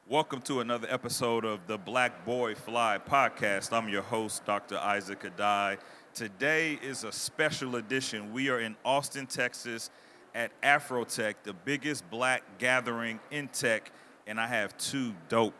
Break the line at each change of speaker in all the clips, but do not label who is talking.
Welcome to another episode of the Black Boy Fly podcast. I'm your host, Dr. Isaac Addae. Today is a special edition. We are in Austin, Texas at AfroTech, the biggest black gathering in tech, and I have two dope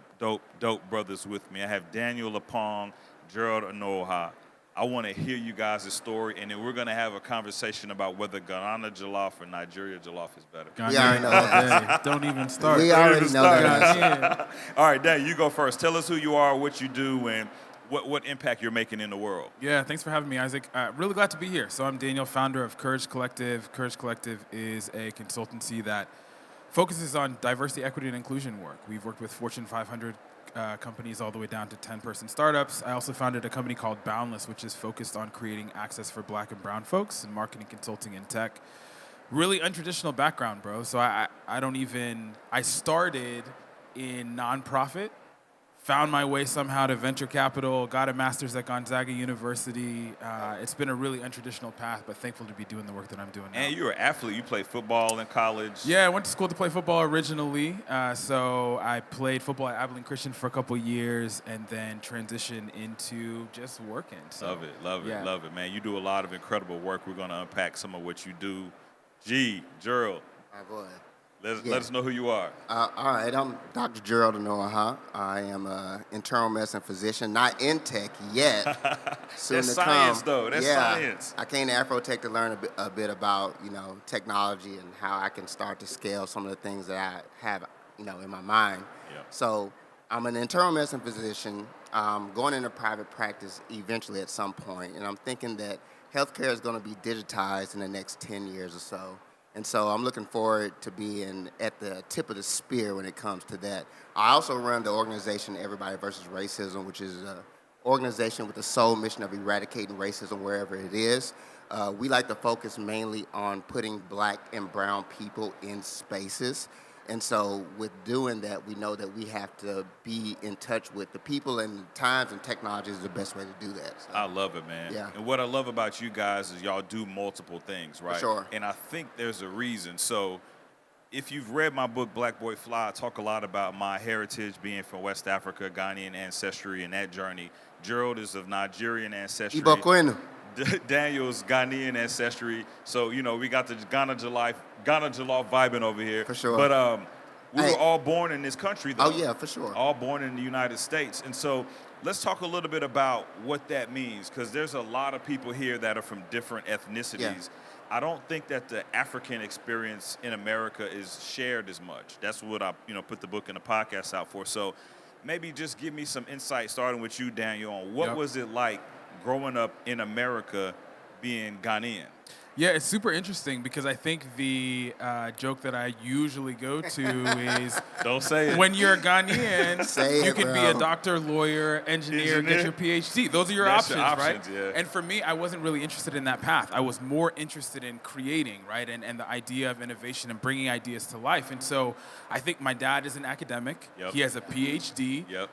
brothers with me. I have Daniel Oppong, Gerald Onuoha. I want to hear you guys' story, and then we're going to have a conversation about whether Ghana jollof or Nigeria jollof is better.
We already know that. Don't even start.
We already know that.
All right, Dan, you go first. Tell us who you are, what you do, and what impact you're making in the world.
Yeah, thanks for having me, Isaac. Really glad to be here. So I'm Daniel, founder of Courage Collective. Courage Collective is a consultancy that focuses on diversity, equity, and inclusion work. We've worked with Fortune 500 companies all the way down to 10-person startups. I also founded a company called Boundless, which is focused on creating access for black and brown folks in marketing, consulting, and tech. Really untraditional background, bro. So I started in nonprofit, found my way somehow to venture capital, got a master's at Gonzaga University. It's been a really untraditional path, but thankful to be doing the work that I'm doing now.
And you're an athlete. You played football in college.
Yeah, I went to school to play football originally. So I played football at Abilene Christian for a couple years and then transitioned into just working. So,
love it, man. You do a lot of incredible work. We're going to unpack some of what you do. Gerald.
Go ahead.
Let us know who you are.
All right, I'm Dr. Gerald Onuoha. I am an internal medicine physician, not in tech yet. Soon
That's
to
science,
come.
though. That's science.
I came to AfroTech to learn a bit about, technology and how I can start to scale some of the things that I have, in my mind.
Yep.
So I'm an internal medicine physician, going into private practice eventually at some point, and I'm thinking that healthcare is going to be digitized in the next 10 years or so. And so I'm looking forward to being at the tip of the spear when it comes to that. I also run the organization Everybody versus Racism, which is an organization with the sole mission of eradicating racism wherever it is. We like to focus mainly on putting black and brown people in spaces. And so with doing that, we know that we have to be in touch with the people, and times and technology is the best way to do that. So.
I love it, man.
Yeah.
And what I love about you guys is y'all do multiple things, right?
For sure.
And I think there's a reason. So if you've read my book, Black Boy Fly, I talk a lot about my heritage being from West Africa, Ghanaian ancestry, and that journey. Gerald is of Nigerian ancestry. Daniel's Ghanaian ancestry. So, we got the Ghana Jollof vibing over here.
For sure.
But we were all born in this country, though.
Oh, yeah, for sure.
All born in the United States. And so let's talk a little bit about what that means, because there's a lot of people here that are from different ethnicities.
Yeah.
I don't think that the African experience in America is shared as much. That's what I, put the book and the podcast out for. So maybe just give me some insight, starting with you, Daniel, on what was it like growing up in America being Ghanaian?
Yeah, it's super interesting because I think the joke that I usually go to is
don't say it.
When you're a Ghanaian, you can be a doctor, lawyer, engineer, get your PhD. Those are your options, right?
Yeah.
And for me, I wasn't really interested in that path. I was more interested in creating, right, and the idea of innovation and bringing ideas to life. And so I think my dad is an academic.
Yep.
He has a PhD,
Yep.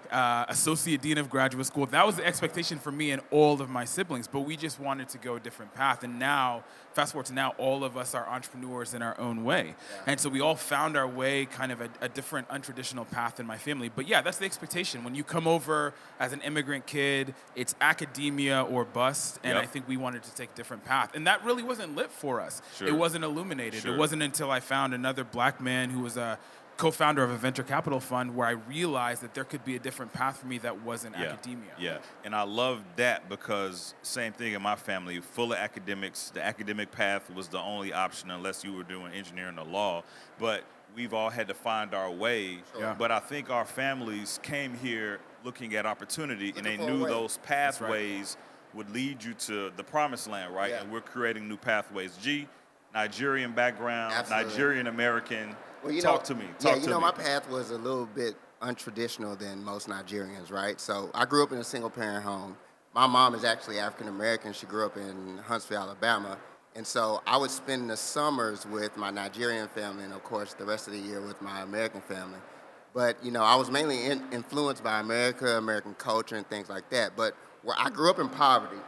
Associate Dean of Graduate School. That was the expectation for me and all of my siblings, but we just wanted to go a different path. And now, fast forward to now, all of us are entrepreneurs in our own way. Yeah. And so we all found our way, kind of a different, untraditional path in my family. But yeah, that's the expectation. When you come over as an immigrant kid, it's academia or bust. And I think we wanted to take a different path. And that really wasn't lit for us.
Sure.
It wasn't illuminated.
Sure.
It wasn't until I found another black man who was a co-founder of a venture capital fund where I realized that there could be a different path for me that wasn't academia.
Yeah, and I love that because same thing in my family, full of academics. The academic path was the only option unless you were doing engineering or law. But we've all had to find our way.
Sure.
But I think our families came here looking at opportunity, and they knew those pathways would lead you to the promised land, right?
Yeah.
And we're creating new pathways. Nigerian background,
Absolutely.
Nigerian American.
Well,
Talk to me.
My path was a little bit untraditional than most Nigerians, right? So I grew up in a single-parent home. My mom is actually African American. She grew up in Huntsville, Alabama. And so I would spend the summers with my Nigerian family and, of course, the rest of the year with my American family. But, I was mainly influenced by American culture and things like that. But where I grew up in poverty,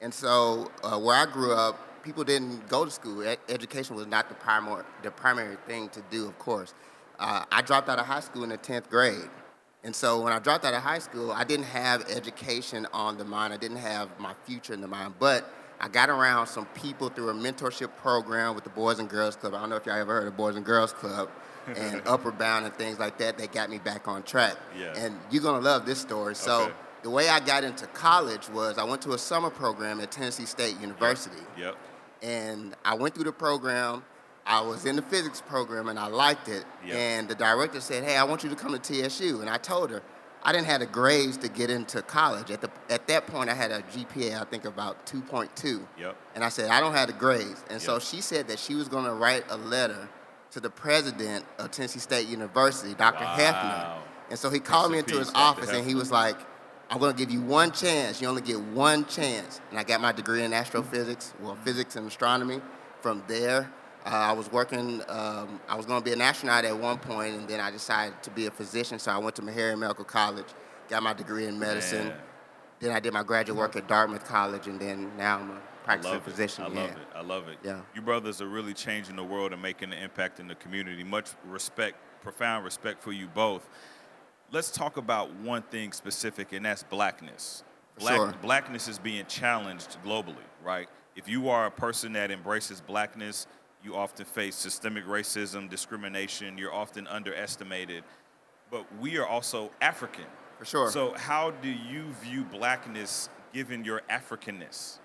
and so where I grew up, people didn't go to school. Education was not the primary thing to do, of course. I dropped out of high school in the 10th grade. And so when I dropped out of high school, I didn't have education on the mind. I didn't have my future in the mind. But I got around some people through a mentorship program with the Boys and Girls Club. I don't know if y'all ever heard of Boys and Girls Club and Upward Bound and things like that. They got me back on track.
Yeah.
And you're going to love this story. So
Okay.
the way I got into college was I went to a summer program at Tennessee State University.
Yep.
And I went through the program. I was in the physics program, and I liked it.
Yep.
And the director said, hey, I want you to come to TSU. And I told her, I didn't have the grades to get into college. At that point, I had a GPA, I think, about 2.2.
Yep.
And I said, I don't have the grades. And so
Yep.
she said that she was going to write a letter to the president of Tennessee State University, Dr. Hefner. And so he called me into his office, and he was like, I'm going to give you one chance. You only get one chance. And I got my degree in astrophysics, physics and astronomy. From there, I was working, I was going to be an astronaut at one point, and then I decided to be a physician, so I went to Meharry Medical College, got my degree in medicine.
Man.
Then I did my graduate work at Dartmouth College, and then now I'm a practicing physician.
I love it.
Yeah.
You brothers are really changing the world and making an impact in the community. Much respect, profound respect for you both. Let's talk about one thing specific, and that's Blackness.
Sure.
Blackness is being challenged globally, right? If you are a person that embraces Blackness, you often face systemic racism, discrimination. You're often underestimated. But we are also African.
For sure.
So how do you view Blackness given your Africanness?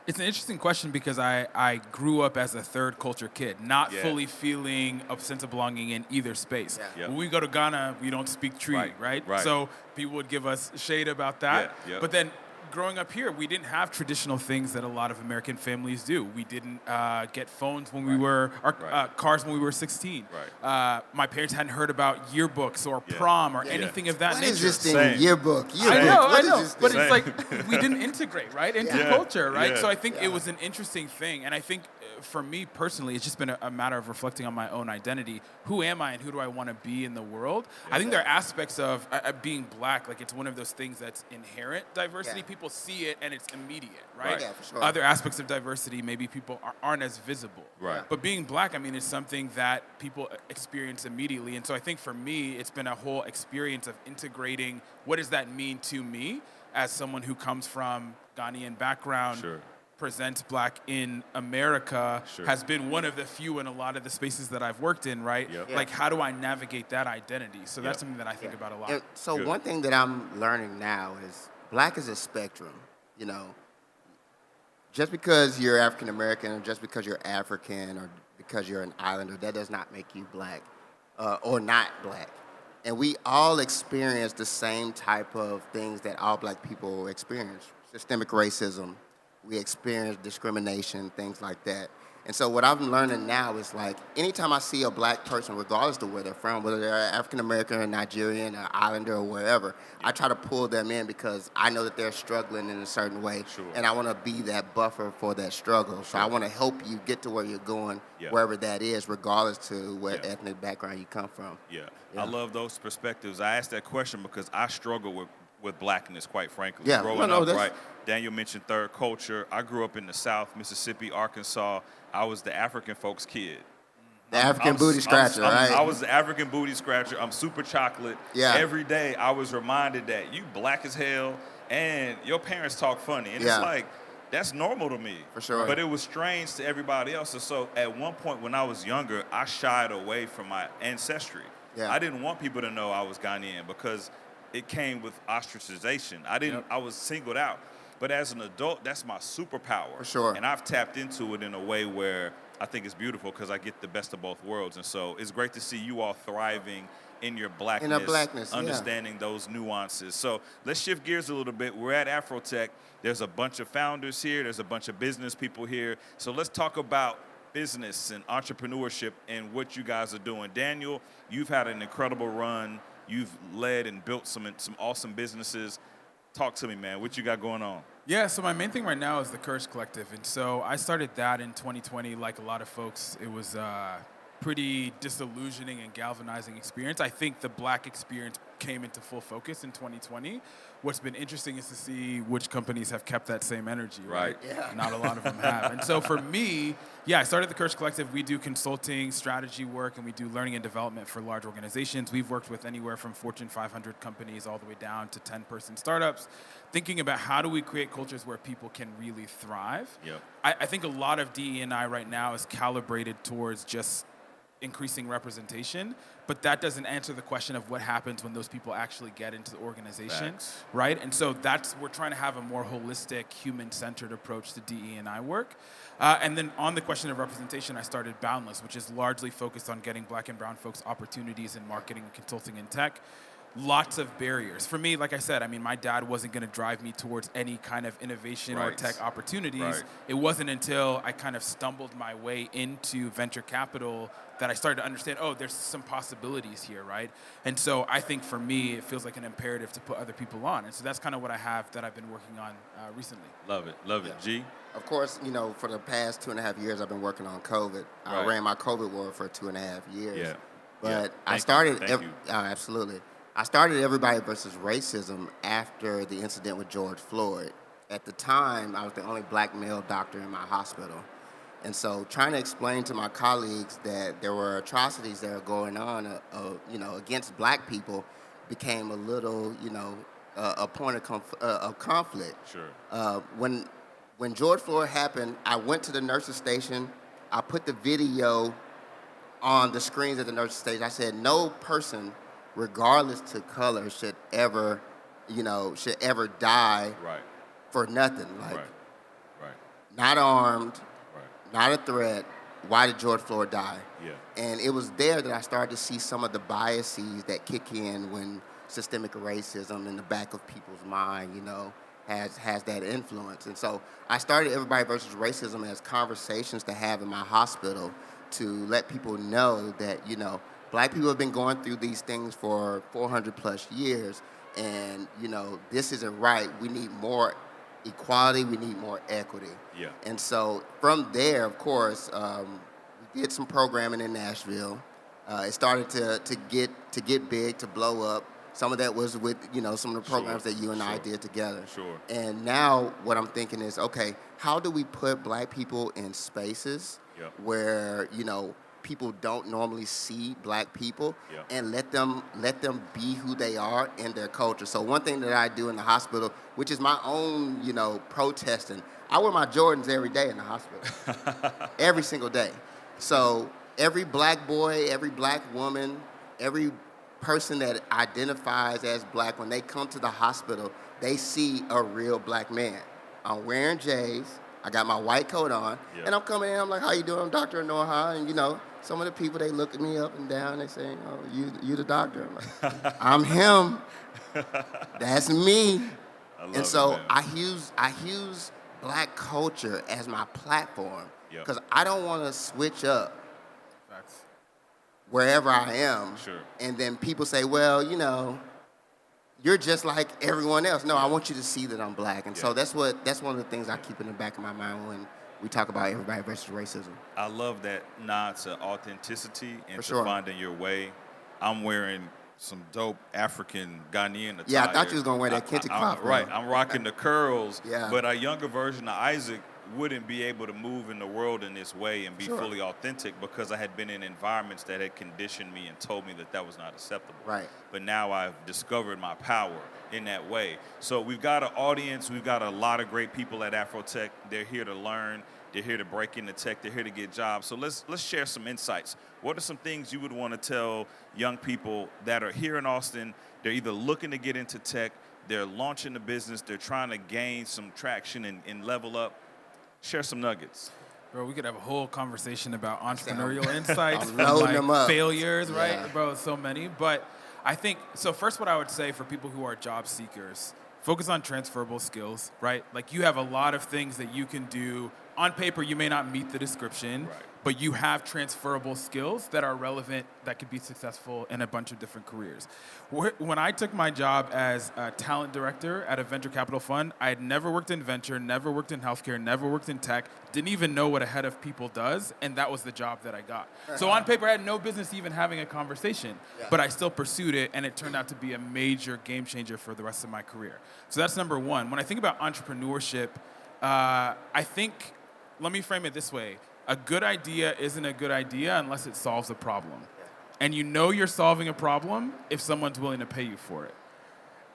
It's an interesting question because I grew up as a third culture kid, not fully feeling a sense of belonging in either space.
Yeah.
Yep.
When we go to Ghana, we don't speak Tree, right?
Right.
So people would give us shade about that.
Yeah.
But then growing up here, we didn't have traditional things that a lot of American families do. We didn't get phones when we were, cars when we were 16.
Right.
My parents hadn't heard about yearbooks or prom or anything of that
What
nature.
is this thing?
Same.
Yearbook.
I know,
What is this
but
thing?
it's like we didn't integrate, right, into culture, right?
Yeah.
So I think it was an interesting thing, and I think for me personally, it's just been a matter of reflecting on my own identity. Who am I, and who do I want to be in the world? I think there are aspects of being black, like it's one of those things that's inherent diversity.
Yeah.
People see it, and it's immediate, right?
Yeah, for sure.
Other aspects of diversity, maybe people aren't as visible.
Right.
But being black, I mean, is something that people experience immediately. And so I think for me, it's been a whole experience of integrating what does that mean to me as someone who comes from Ghanaian background,
Sure.
presents black in America,
Sure.
has been one of the few in a lot of the spaces that I've worked in, right?
Yep.
Yeah.
Like, how do I navigate that identity? So that's
Yep.
something that I think about a lot.
And so
Good.
one thing that I'm learning now is black is a spectrum. You know, just because you're African American or just because you're African or because you're an islander, that does not make you black or not black. And we all experience the same type of things that all black people experience. Systemic racism, we experience discrimination, things like that. And so what I'm learning now is like, anytime I see a black person, regardless of where they're from, whether they're African American or Nigerian or Islander or wherever, I try to pull them in because I know that they're struggling in a certain way.
Sure.
And I want to be that buffer for that struggle. So I want to help you get to where you're going,
Yeah.
wherever that is, regardless to what
Yeah.
ethnic background you come from.
Yeah.
Yeah.
I love those perspectives. I asked that question because I struggle with Blackness, quite frankly.
Yeah.
Growing
No,
up,
that's-
right? Daniel mentioned third culture. I grew up in the South, Mississippi, Arkansas. I was the African folks' kid.
The African booty scratcher, right?
I was the African booty scratcher. I'm super chocolate.
Yeah.
Every day I was reminded that you black as hell and your parents talk funny. And
Yeah.
it's like, that's normal to me.
For sure.
But it was strange to everybody else. And so at one point when I was younger, I shied away from my ancestry.
Yeah.
I didn't want people to know I was Ghanaian because it came with ostracization. I was singled out. But as an adult, that's my superpower.
For sure.
And I've tapped into it in a way where I think it's beautiful because I get the best of both worlds. And so it's great to see you all thriving in your blackness,
yeah.
understanding those nuances. So let's shift gears a little bit. We're at AfroTech. There's a bunch of founders here. There's a bunch of business people here. So let's talk about business and entrepreneurship and what you guys are doing. Daniel, you've had an incredible run. You've led and built some awesome businesses. Talk to me, man. What you got going on?
Yeah, so my main thing right now is the Courage Collective. And so I started that in 2020, like a lot of folks. It was pretty disillusioning and galvanizing experience. I think the Black experience came into full focus in 2020. What's been interesting is to see which companies have kept that same energy, right?
Yeah.
Not a lot of them have. And so for me, I started the Kirsch Collective. We do consulting, strategy work, and we do learning and development for large organizations. We've worked with anywhere from Fortune 500 companies all the way down to 10-person startups, thinking about how do we create cultures where people can really thrive.
Yep.
I think a lot of DE&I right now is calibrated towards just increasing representation, but that doesn't answer the question of what happens when those people actually get into the organization,
Facts.
right? And so we're trying to have a more holistic, human-centered approach to DE&I work. And then on the question of representation, I started Boundless, which is largely focused on getting Black and brown folks opportunities in marketing, consulting, and tech. Lots of barriers. For me, like I said, my dad wasn't going to drive me towards any kind of innovation or tech opportunities.
Right.
It wasn't until I kind of stumbled my way into venture capital that I started to understand, there's some possibilities here, right? And so I think for me, it feels like an imperative to put other people on. And so that's kind of what I have that I've been working on recently.
Love it. G?
Of course, for the past 2.5 years, I've been working on COVID. I
Right.
ran my COVID work for 2.5 years.
Yeah.
But
Yeah.
I started.
Thank you.
Absolutely. I started Everybody versus Racism after the incident with George Floyd. At the time, I was the only Black male doctor in my hospital. And so trying to explain to my colleagues that there were atrocities that are going on, against Black people became a little, a point of conflict.
Sure.
When George Floyd happened, I went to the nurses station. I put the video on the screens at the nurses station. I said, no person, regardless to color, should ever die
Right.
for nothing.
Right.
Not armed,
Right.
not a threat. Why did George Floyd die?
Yeah.
And it was there that I started to see some of the biases that kick in when systemic racism in the back of people's mind, has that influence. And so I started Everybody versus Racism as conversations to have in my hospital to let people know that, Black people have been going through these things for 400 plus years, and, this isn't right. We need more equality. We need more equity.
Yeah.
And so from there, of course, we did some programming in Nashville. It started to get big, to blow up. Some of that was with, some of the programs that you and I did together.
Sure.
And now what I'm thinking is, okay, how do we put Black people in spaces where, people don't normally see Black people and let them be who they are in their culture. So one thing that I do in the hospital, which is my own, protesting, I wear my Jordans every day in the hospital, every single day. So every Black boy, every Black woman, every person that identifies as Black, when they come to the hospital, they see a real Black man. I'm wearing J's. I got my white coat on, and I'm coming in. I'm like, "How you doing? I'm Dr. Onuoha." And some of the people, they look at me up and down. They say, "Oh, you the doctor?" I'm like, "I'm him. That's me." And so I use Black culture as my platform because I don't want to switch up wherever I am.
Sure.
And then people say, "Well, you're just like everyone else." No, I want you to see that I'm Black. And so that's one of the things I keep in the back of my mind when we talk about Everybody versus Racism.
I love that nod to authenticity and
For
to
sure.
finding your way. I'm wearing some dope African Ghanaian attire.
Yeah, I thought you was gonna wear that kente cloth.
Right, I'm rocking the curls,
Yeah.
but a younger version of Isaac wouldn't be able to move in the world in this way and be
Sure.
fully authentic because I had been in environments that had conditioned me and told me that was not acceptable.
Right.
But now I've discovered my power in that way. So we've got an audience, we've got a lot of great people at AfroTech. They're here to learn, they're here to break into tech, they're here to get jobs. So let's share some insights. What are some things you would want to tell young people that are here in Austin? They're either looking to get into tech, they're launching a business, they're trying to gain some traction and level up. Share some nuggets.
Bro, we could have a whole conversation about entrepreneurial insights,
I'm loading them up.
failures, right?
Yeah.
Bro, so many. But I think, so first what I would say for people who are job seekers, focus on transferable skills, right? Like you have a lot of things that you can do. On paper, you may not meet the description,
Right.
but you have transferable skills that are relevant that could be successful in a bunch of different careers. When I took my job as a talent director at a venture capital fund, I had never worked in venture, never worked in healthcare, never worked in tech, didn't even know what a head of people does, and that was the job that I got. So on paper, I had no business even having a conversation, but I still pursued it, and it turned out to be a major game changer for the rest of my career. So that's number one. When I think about entrepreneurship, I think, let me frame it this way. A good idea isn't a good idea unless it solves a problem. And you know you're solving a problem if someone's willing to pay you for it.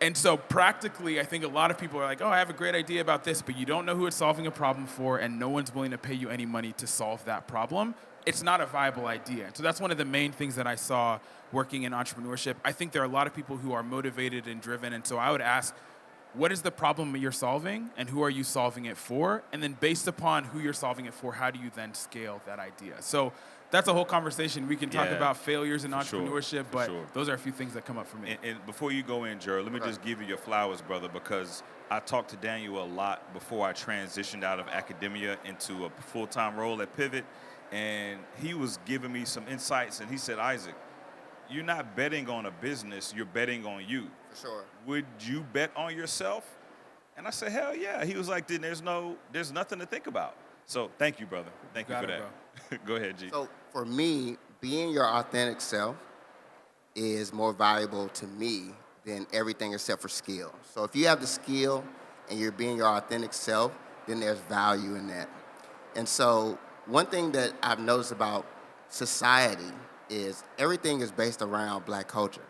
And so practically, I think a lot of people are like, oh, I have a great idea about this, but you don't know who it's solving a problem for, and no one's willing to pay you any money to solve that problem. It's not a viable idea. And so that's one of the main things that I saw working in entrepreneurship. I think there are a lot of people who are motivated and driven, and so I would ask, what is the problem you're solving, and who are you solving it for? And then based upon who you're solving it for, how do you then scale that idea? So that's a whole conversation. We can talk about failures in entrepreneurship, but those are a few things that come up for me.
And before you go in, Gerald, let me just give you your flowers, brother, because I talked to Daniel a lot before I transitioned out of academia into a full-time role at Pivot, and he was giving me some insights, and he said, Isaac, you're not betting on a business, you're betting on you.
For sure.
Would you bet on yourself? And I said, hell yeah. He was like, then there's nothing to think about. So thank you, brother. Thank you for that. Go ahead, G.
So for me, being your authentic self is more valuable to me than everything except for skill. So if you have the skill and you're being your authentic self, then there's value in that. And so one thing that I've noticed about society is everything is based around black culture.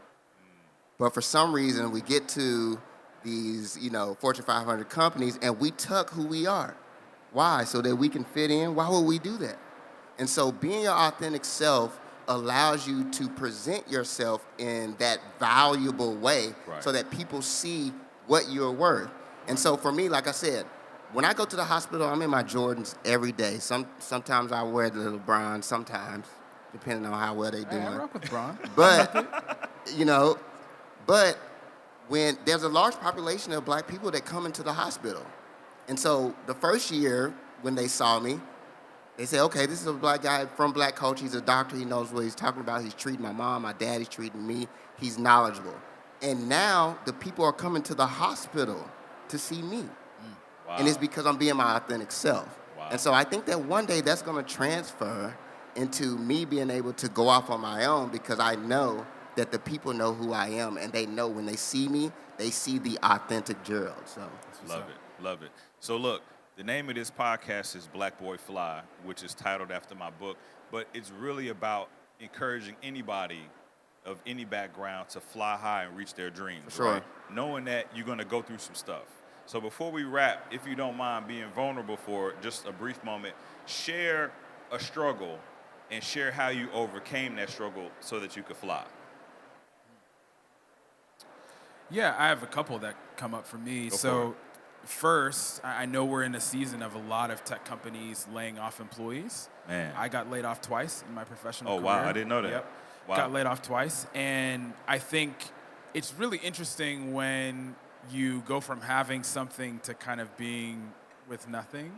But for some reason, we get to these, Fortune 500 companies, and we tuck who we are. Why? So that we can fit in? Why would we do that? And so being your authentic self allows you to present yourself in that valuable way so that people see what you're worth. And so for me, like I said, when I go to the hospital, I'm in my Jordans every day. Sometimes I wear the little bronze, sometimes, depending on how well they do.
I rock with bronze.
But, but when there's a large population of black people that come into the hospital. And so the first year when they saw me, they said, okay, this is a black guy from black culture. He's a doctor. He knows what he's talking about. He's treating my mom, my dad. He's treating me. He's knowledgeable. And now the people are coming to the hospital to see me. Wow. And it's because I'm being my authentic self. Wow. And so I think that one day that's going to transfer into me being able to go off on my own because I know that the people know who I am, and they know when they see me, they see the authentic Gerald. So
Love it. So look, the name of this podcast is Black Boy Fly, which is titled after my book, but it's really about encouraging anybody of any background to fly high and reach their dreams, right? Knowing that you're going to go through some stuff. So before we wrap, if you don't mind being vulnerable for just a brief moment, share a struggle and share how you overcame that struggle so that you could fly.
Yeah, I have a couple that come up for me. So first, I know we're in a season of a lot of tech companies laying off employees.
Man.
I got laid off twice in my professional career.
Oh, wow, I didn't know that.
Yep.
Wow.
Got laid off twice. And I think it's really interesting when you go from having something to kind of being with nothing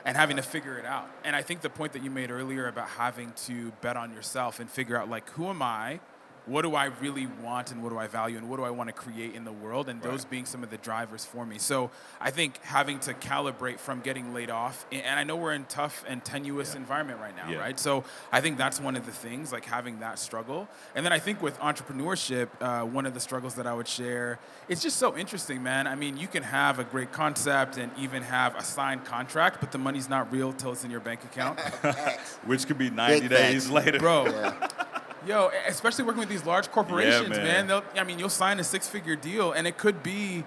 and having to figure it out. And I think the point that you made earlier about having to bet on yourself and figure out, like, who am I? What do I really want and what do I value and what do I want to create in the world? And those being some of the drivers for me. So I think having to calibrate from getting laid off, and I know we're in tough and tenuous environment right now, right? So I think that's one of the things, like having that struggle. And then I think with entrepreneurship, one of the struggles that I would share, it's just so interesting, man. I mean, you can have a great concept and even have a signed contract, but the money's not real till it's in your bank account.
Which could be 90 days later.
Bro. Yo, especially working with these large corporations, man. You'll sign a six-figure deal, and it could be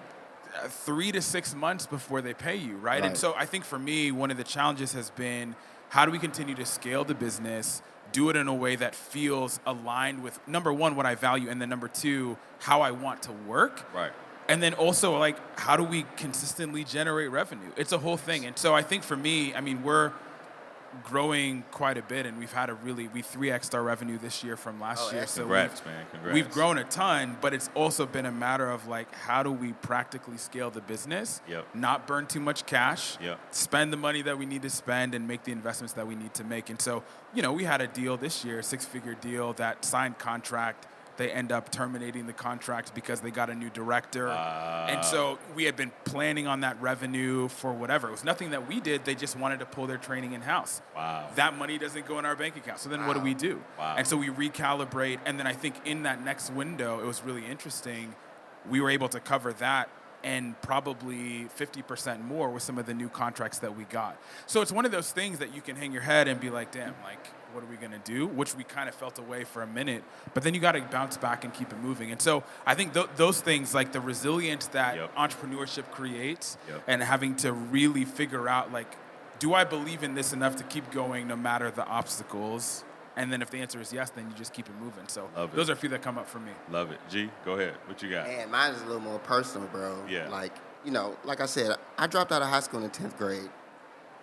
3 to 6 months before they pay you, right? And so I think for me, one of the challenges has been, how do we continue to scale the business, do it in a way that feels aligned with, number one, what I value, and then number two, how I want to work.
Right.
And then also, like, how do we consistently generate revenue? It's a whole thing. And so I think for me, growing quite a bit, and we 3x'd our revenue this year from last year. So
congrats, man. Congrats.
We've grown a ton, but it's also been a matter of like, how do we practically scale the business, not burn too much cash, spend the money that we need to spend, and make the investments that we need to make. And so, we had a deal this year, a 6-figure deal that signed contract. They end up terminating the contract because they got a new director. And so we had been planning on that revenue for whatever. It was nothing that we did. They just wanted to pull their training in-house.
Wow.
That money doesn't go in our bank account. So then what do we do?
Wow.
And so we recalibrate. And then I think in that next window, it was really interesting. We were able to cover that and probably 50% more with some of the new contracts that we got. So it's one of those things that you can hang your head and be like, damn, like, what are we going to do? Which we kind of felt away for a minute, but then you got to bounce back and keep it moving. And so I think those things, like the resilience that entrepreneurship creates and having to really figure out, like, do I believe in this enough to keep going no matter the obstacles? And then if the answer is yes, then you just keep it moving. So those are a few that come up for me.
Love it. G, go ahead. What you got?
Man, mine is a little more personal, bro.
Yeah.
Like, like I said, I dropped out of high school in the 10th grade.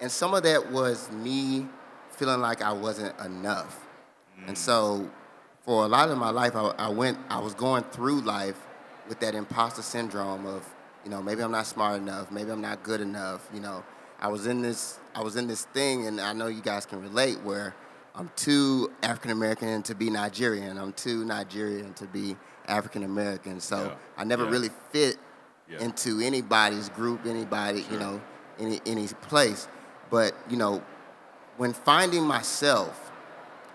And some of that was me feeling like I wasn't enough. And so for a lot of my life, I was going through life with that imposter syndrome of, maybe I'm not smart enough, maybe I'm not good enough. I was in this thing, and I know you guys can relate, where I'm too African American to be Nigerian. I'm too Nigerian to be African American. So I never really fit into anybody's group, anybody, any place. But, when finding myself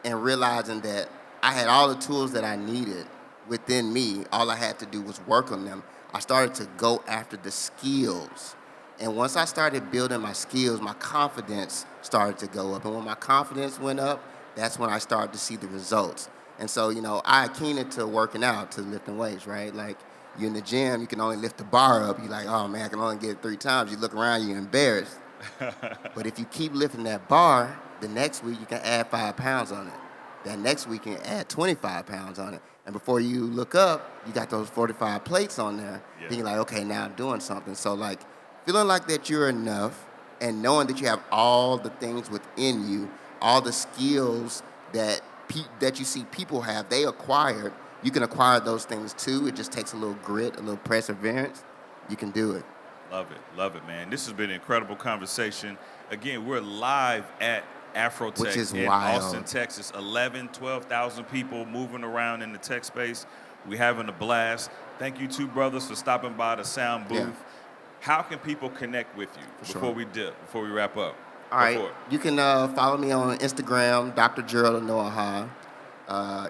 and realizing that I had all the tools that I needed within me, all I had to do was work on them, I started to go after the skills. And once I started building my skills, my confidence started to go up. And when my confidence went up, that's when I started to see the results. And so, I akin it to working out, to lifting weights, right? Like, you're in the gym, you can only lift the bar up. You're like, oh, man, I can only get it 3 times. You look around, you're embarrassed. But if you keep lifting that bar, the next week you can add 5 pounds on it. That next week you can add 25 pounds on it. And before you look up, you got those 45 plates on there. Then you're like, okay, now I'm doing something. So, like, feeling like that you're enough and knowing that you have all the things within you, all the skills that you see people have, they acquired. You can acquire those things too. It just takes a little grit, a little perseverance. You can do it.
Love it, man. This has been an incredible conversation. Again, we're live at AfroTech
which is
in
wild.
Austin, Texas. 12,000 people moving around in the tech space. We're having a blast. Thank you, two brothers, for stopping by the sound booth.
Yeah.
How can people connect with you before we wrap up?
All right. You can follow me on Instagram, Dr. Gerald Onuoha.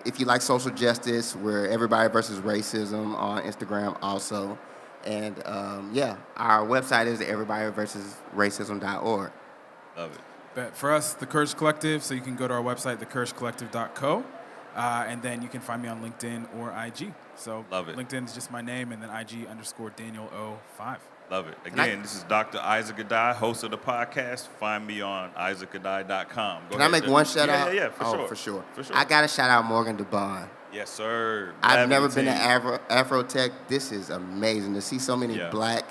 If you like social justice, we're Everybody versus Racism on Instagram also. And, our website is everybodyversusracism.org.
Love it.
But for us, The Courage Collective, so you can go to our website, thecouragecollective.co, and then you can find me on LinkedIn or IG. So
Love it.
LinkedIn is just my name, and then IG _Daniel05.
Love it. Again, this is Dr. Isaac Addae, host of the podcast. Find me on isaacaddae.com.
Can I make one shout out?
Yeah, for sure.
I got to shout out Morgan DeBond.
Yes, sir.
I've never
Blavity
been to
team.
AfroTech. This is amazing to see so many black,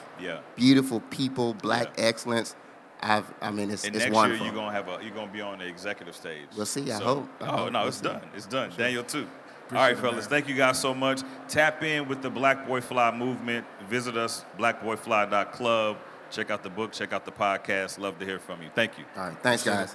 beautiful people, black excellence. It's
next
wonderful.
year you're gonna be on the executive stage.
We'll see. I hope.
It's done. It's done. Daniel too. All right, fellas. Thank you guys so much. Tap in with the Black Boy Fly movement. Visit us, blackboyfly.club. Check out the book. Check out the podcast. Love to hear from you. Thank you.
All right. Thanks, guys.